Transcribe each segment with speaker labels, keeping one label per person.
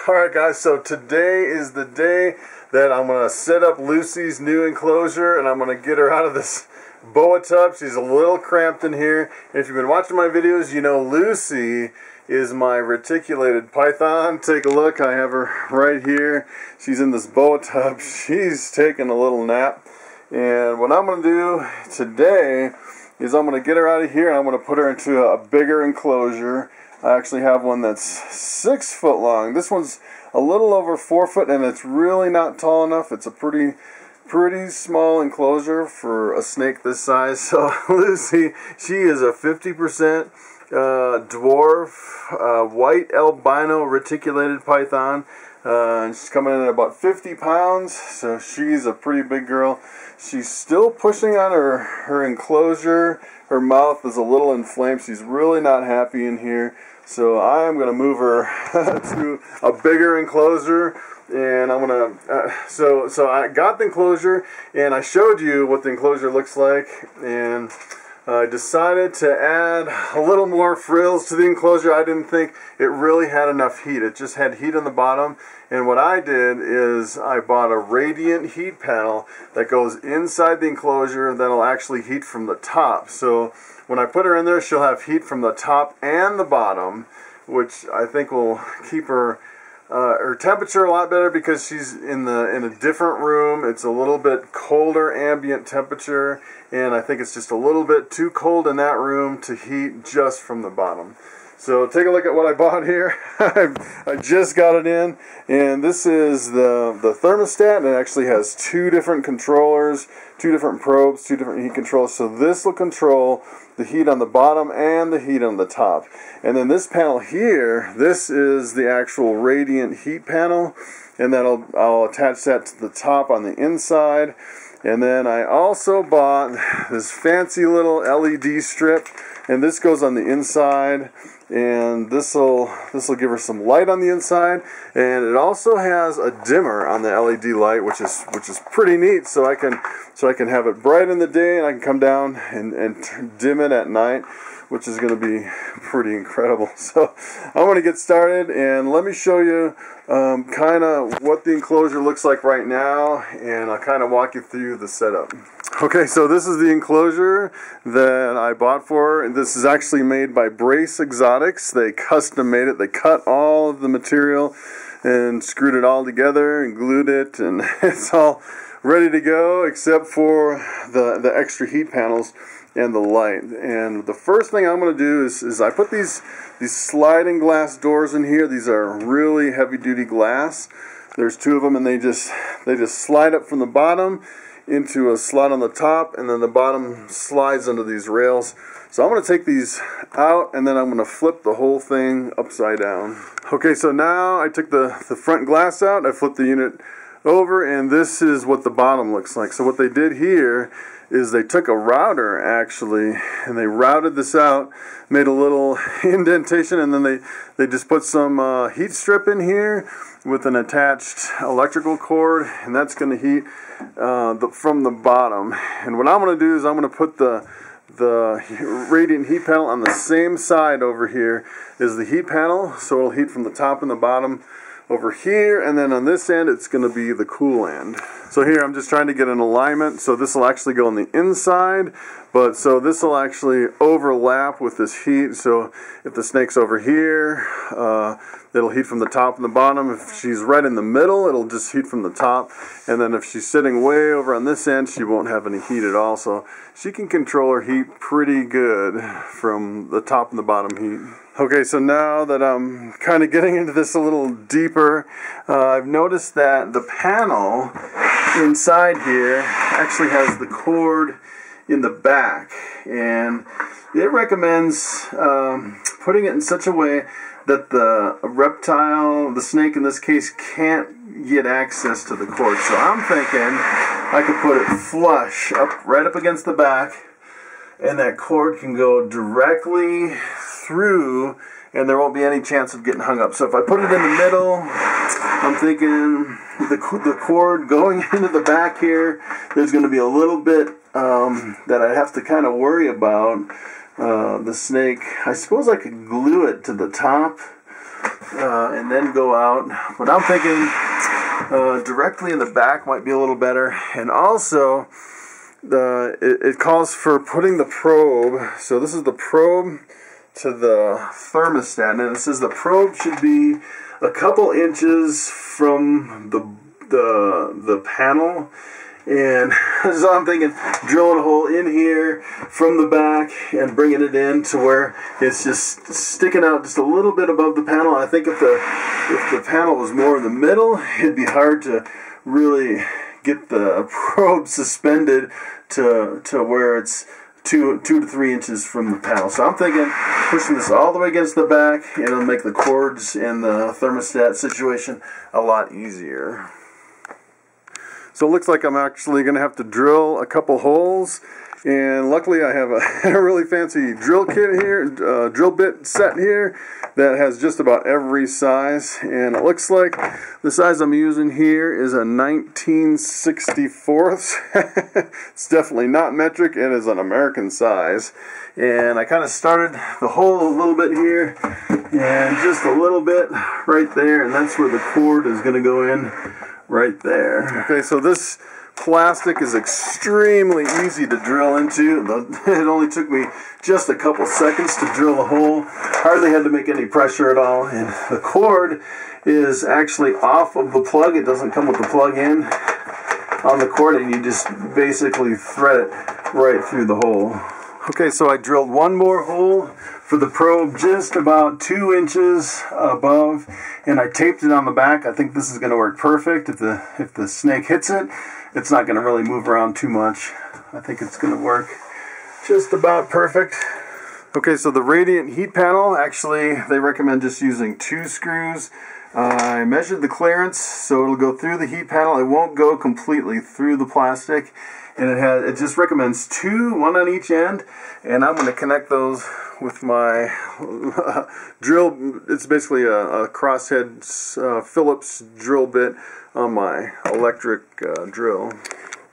Speaker 1: Alright guys, so today is the day that I'm going to set up Lucy's new enclosure, and I'm going to get her out of this boa tub. She's a little cramped in here, and if you've been watching my videos, you know Lucy is my reticulated python. Take a look, I have her right here. She's in this boa tub. She's taking a little nap, and what I'm going to do today is I'm going to get her out of here and I'm going to put her into a bigger enclosure. I actually have one that's 6 foot long. This one's a little over 4 foot, and it's really not tall enough. It's a pretty small enclosure for a snake this size. So Lucy, she is a 50% dwarf white albino reticulated python. And she's coming in at about 50 pounds, so she's a pretty big girl. She's still pushing on her enclosure. Her mouth is a little inflamed. She's really not happy in here. So I'm going to move her to a bigger enclosure, and I'm going to, so I got the enclosure, and I showed you what the enclosure looks like, and I decided to add a little more frills to the enclosure. I didn't think it really had enough heat. It just had heat on the bottom, and what I did is I bought a radiant heat panel that goes inside the enclosure that'll actually heat from the top. So when I put her in there, she'll have heat from the top and the bottom, which I think will keep her temperature a lot better, because she's in a different room. It's a little bit colder ambient temperature, and I think it's just a little bit too cold in that room to heat just from the bottom. So take a look at what I bought here. I just got it in, and this is the thermostat, and it actually has 2 different controllers, 2 different probes, 2 different heat controls. So this will control the heat on the bottom and the heat on the top. And then this panel here, this is the actual radiant heat panel, and I'll attach that to the top on the inside. And then I also bought this fancy little LED strip, and this goes on the inside, and this'll give her some light on the inside, and it also has a dimmer on the LED light, which is pretty neat. So I can have it bright in the day, and I can come down and dim it at night, which is going to be pretty incredible. So I'm going to get started, and let me show you kind of what the enclosure looks like right now, and I'll kind of walk you through the setup. Okay, so this is the enclosure that I bought for her, and this is actually made by Brace Exotics. They custom made it. They cut all of the material and screwed it all together and glued it, and it's all ready to go except for the extra heat panels and the light. And the first thing I'm going to do is I put these sliding glass doors in here. These are really heavy duty glass. There's 2 of them, and they just slide up from the bottom into a slot on the top, and then the bottom slides under these rails. So I'm going to take these out, and then I'm going to flip the whole thing upside down. Okay, so now I took the front glass out, I flipped the unit over, and this is what the bottom looks like. So what they did here is they took a router, actually, and they routed this out, made a little indentation, and then they just put some heat strip in here with an attached electrical cord, and that's going to heat from the bottom. And what I'm going to do is I'm going to put the radiant heat panel on the same side over here as the heat panel, so it'll heat from the top and the bottom over here, and then on this end it's going to be the cool end. So here I'm just trying to get an alignment, so this will actually go on the inside, but so this will actually overlap with this heat. So if the snake's over here, it'll heat from the top and the bottom. If she's right in the middle, it'll just heat from the top, and then if she's sitting way over on this end, she won't have any heat at all. So she can control her heat pretty good from the top and the bottom heat. Okay, so now that I'm kind of getting into this a little deeper, I've noticed that the panel inside here actually has the cord in the back, and it recommends putting it in such a way that the reptile, the snake in this case, can't get access to the cord. So I'm thinking I could put it flush right up against the back, and that cord can go directly through, and there won't be any chance of getting hung up. So if I put it in the middle, I'm thinking the cord going into the back here, there's going to be a little bit that I'd have to kind of worry about. The snake, I suppose I could glue it to the top and then go out. But I'm thinking directly in the back might be a little better. And also, it calls for putting the probe. So this is the probe to the thermostat, and it says the probe should be a couple inches from the panel. And so I'm thinking drilling a hole in here from the back and bringing it in to where it's just sticking out just a little bit above the panel. I think if the panel was more in the middle, it'd be hard to really get the probe suspended to where it's 2 to 3 inches from the panel. So I'm thinking pushing this all the way against the back, it'll make the cords and the thermostat situation a lot easier. So it looks like I'm actually going to have to drill a couple holes, and luckily I have a really fancy drill kit here, drill bit set here that has just about every size, and it looks like the size I'm using here is a 19/64. It's definitely not metric, it is an American size. And I kind of started the hole a little bit here, and just a little bit right there, and that's where the cord is going to go in. Right there. Okay, so this plastic is extremely easy to drill into. It only took me just a couple seconds to drill a hole. Hardly had to make any pressure at all. And the cord is actually off of the plug. It doesn't come with the plug in on the cord, and you just basically thread it right through the hole. Okay, so I drilled one more hole for the probe just about 2 inches above, and I taped it on the back. I think this is going to work perfect. If the snake hits it, it's not going to really move around too much. I think it's going to work just about perfect. Okay, so the radiant heat panel, actually they recommend just using 2 screws. I measured the clearance, so it'll go through the heat panel. It won't go completely through the plastic. And it just recommends 2, 1 on each end, and I'm going to connect those with my drill. It's basically a crosshead Phillips drill bit on my electric drill.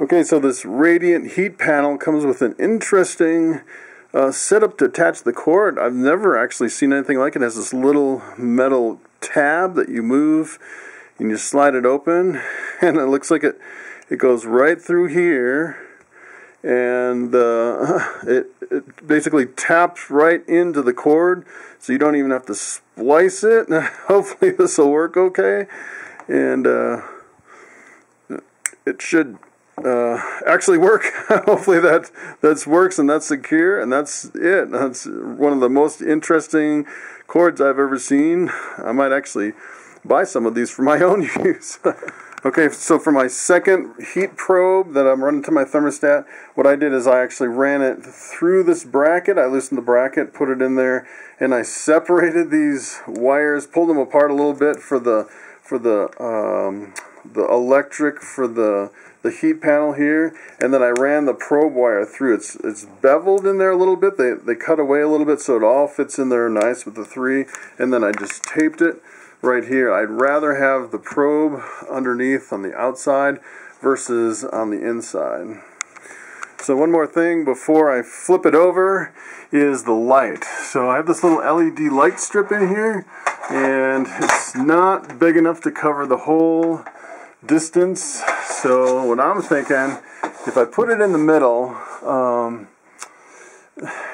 Speaker 1: Okay, so this radiant heat panel comes with an interesting setup to attach the cord. I've never actually seen anything like it. It has this little metal tab that you move and you slide it open, and it looks like it goes right through here, and it basically taps right into the cord, so you don't even have to splice it. Hopefully this will work okay, and it should actually work. Hopefully that works and that's secure, and that's it. That's one of the most interesting cords I've ever seen. I might actually buy some of these for my own use. Okay, so for my second heat probe that I'm running to my thermostat, what I did is I actually ran it through this bracket. I loosened the bracket, put it in there, and I separated these wires, pulled them apart a little bit for the electric for the heat panel here, and then I ran the probe wire through. It's beveled in there a little bit. They cut away a little bit so it all fits in there nice with the 3, and then I just taped it right here. I'd rather have the probe underneath on the outside versus on the inside. So one more thing before I flip it over is the light. So I have this little LED light strip in here, and it's not big enough to cover the whole distance. So what I'm thinking, if I put it in the middle,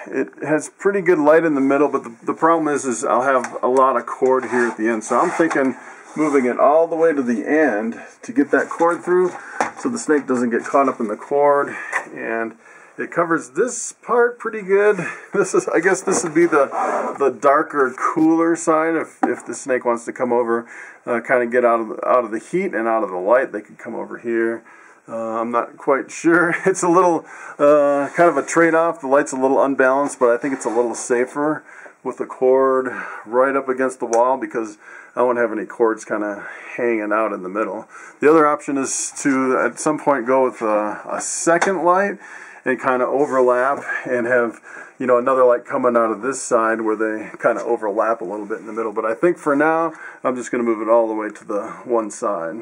Speaker 1: it has pretty good light in the middle, but the problem is I'll have a lot of cord here at the end. So I'm thinking moving it all the way to the end to get that cord through so the snake doesn't get caught up in the cord, and it covers this part pretty good. I guess this would be the darker, cooler side. If the snake wants to come over, kind of get out of the heat and out of the light, they could come over here. I'm not quite sure. It's a little kind of a trade-off. The light's a little unbalanced, but I think it's a little safer with the cord right up against the wall, because I won't have any cords kind of hanging out in the middle. The other option is to at some point go with a second light and kind of overlap and have, you know, another light coming out of this side where they kind of overlap a little bit in the middle. But I think for now, I'm just going to move it all the way to the one side.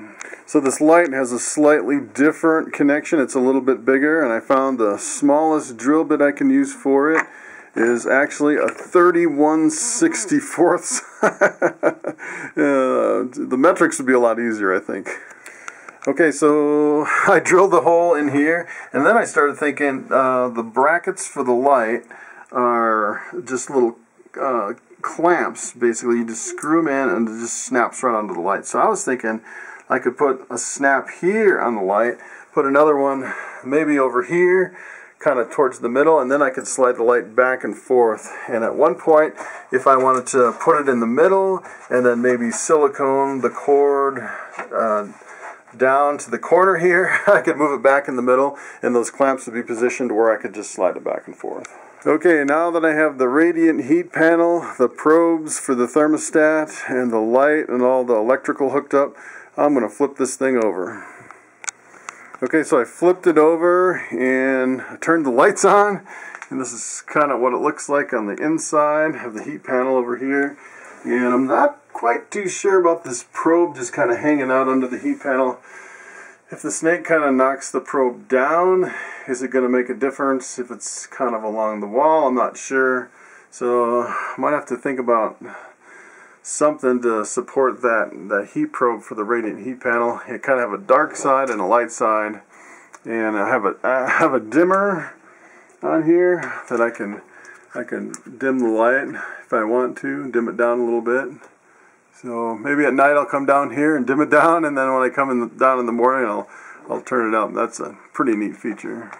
Speaker 1: So this light has a slightly different connection. It's a little bit bigger, and I found the smallest drill bit I can use for it. is actually a 31/64. The metrics would be a lot easier, I think. Okay, so I drilled the hole in here, and then I started thinking the brackets for the light are just little clamps. Basically, you just screw them in and it just snaps right onto the light. So I was thinking I could put a snap here on the light, put another one maybe over here, kind of towards the middle, and then I could slide the light back and forth. And at one point, if I wanted to put it in the middle and then maybe silicone the cord down to the corner here, I could move it back in the middle and those clamps would be positioned where I could just slide it back and forth. Okay, now that I have the radiant heat panel, the probes for the thermostat, and the light and all the electrical hooked up, I'm going to flip this thing over. Okay, so I flipped it over and I turned the lights on, and this is kind of what it looks like on the inside of the heat panel over here. And I'm not quite too sure about this probe just kind of hanging out under the heat panel. If the snake kind of knocks the probe down, is it going to make a difference? If it's kind of along the wall, I'm not sure. So I might have to think about something to support that heat probe for the radiant heat panel. It kind of have a dark side and a light side, and I have a dimmer on here that I can dim the light if I want to, dim it down a little bit. So maybe at night I'll come down here and dim it down, and then when I come down in the morning I'll turn it up. That's a pretty neat feature.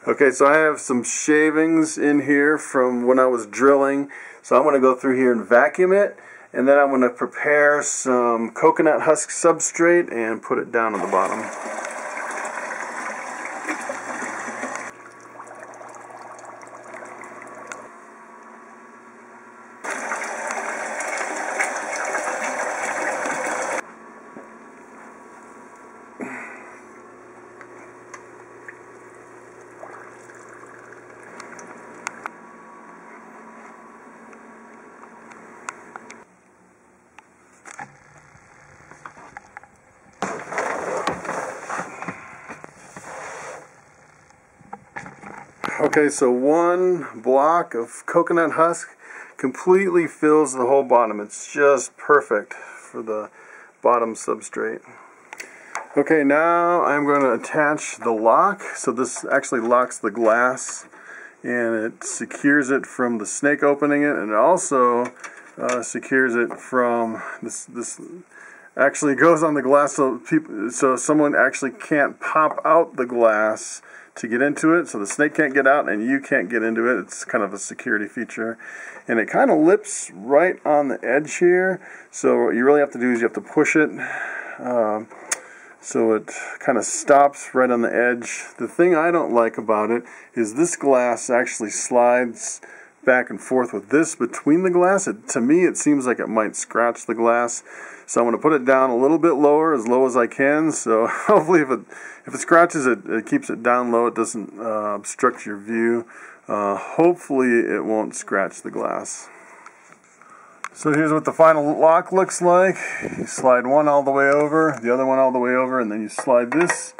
Speaker 1: Okay, so I have some shavings in here from when I was drilling, so I'm going to go through here and vacuum it, and then I'm going to prepare some coconut husk substrate and put it down on the bottom. Okay, so one block of coconut husk completely fills the whole bottom. It's just perfect for the bottom substrate. Okay, now I'm going to attach the lock. So this actually locks the glass and it secures it from the snake opening it, and it also secures it from this actually goes on the glass so someone actually can't pop out the glass to get into it, so the snake can't get out and you can't get into it. It's kind of a security feature, and it kind of lips right on the edge here, so what you really have to do is you have to push it so it kind of stops right on the edge. The thing I don't like about it is this glass actually slides back and forth with this between the glass. To me it seems like it might scratch the glass, so I'm going to put it down a little bit lower, as low as I can, so hopefully if it scratches it keeps it down low, it doesn't obstruct your view. Hopefully it won't scratch the glass. So here's what the final lock looks like. You slide one all the way over, the other one all the way over, and then you slide this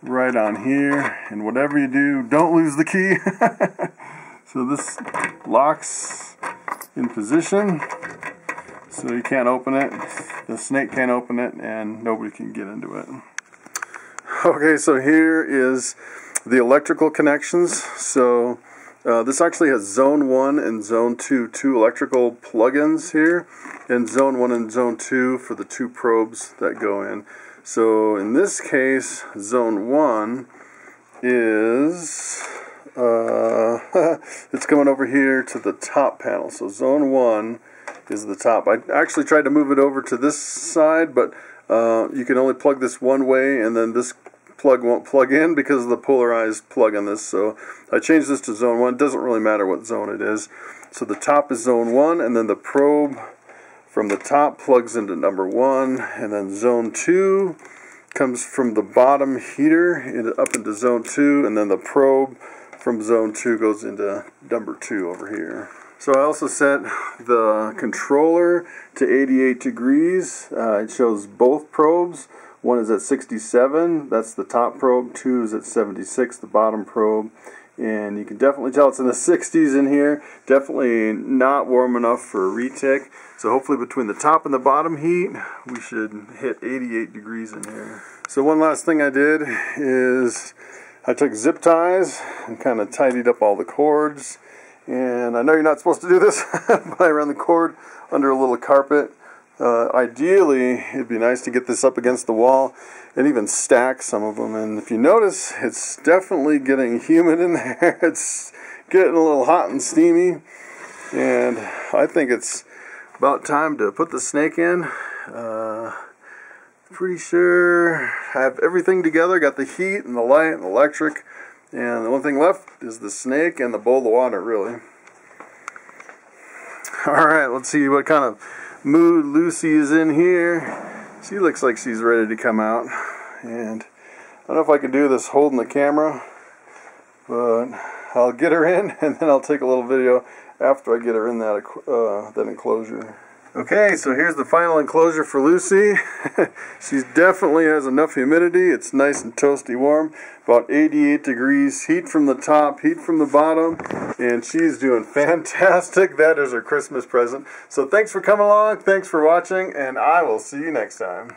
Speaker 1: right on here, and whatever you do, don't lose the key. So this locks in position, so you can't open it, the snake can't open it, and nobody can get into it. Okay, so here is the electrical connections. So this actually has zone 1 and zone 2, two electrical plugins here, and zone 1 and zone 2 for the two probes that go in. So in this case, zone 1 is it's coming over here to the top panel. So zone 1 is the top. I actually tried to move it over to this side, but you can only plug this one way, and then this plug won't plug in because of the polarized plug on this. So I changed this to zone 1. It doesn't really matter what zone it is. So the top is zone 1, and then the probe from the top plugs into number 1, and then zone 2 comes from the bottom heater up into zone 2, and then the probe from zone 2 goes into number 2 over here. So I also set the controller to 88 degrees. It shows both probes. One is at 67, that's the top probe. 2 is at 76, the bottom probe. and you can definitely tell it's in the 60s in here. Definitely not warm enough for a retic. So hopefully between the top and the bottom heat, we should hit 88 degrees in here. So one last thing I did is I took zip ties and kind of tidied up all the cords. And I know you're not supposed to do this, but I ran the cord under a little carpet. Ideally, it'd be nice to get this up against the wall and even stack some of them. And if you notice, it's definitely getting humid in there. It's getting a little hot and steamy. And I think it's about time to put the snake in. Pretty sure I have everything together. Got the heat and the light and the electric. And the only thing left is the snake and the bowl of water, really. Alright, let's see what kind of mood Lucy is in here. She looks like she's ready to come out. And I don't know if I can do this holding the camera, but I'll get her in and then I'll take a little video after I get her in that enclosure. Okay, so here's the final enclosure for Lucy. She definitely has enough humidity. It's nice and toasty warm. About 88 degrees. Heat from the top, heat from the bottom. And she's doing fantastic. That is her Christmas present. So thanks for coming along. Thanks for watching. And I will see you next time.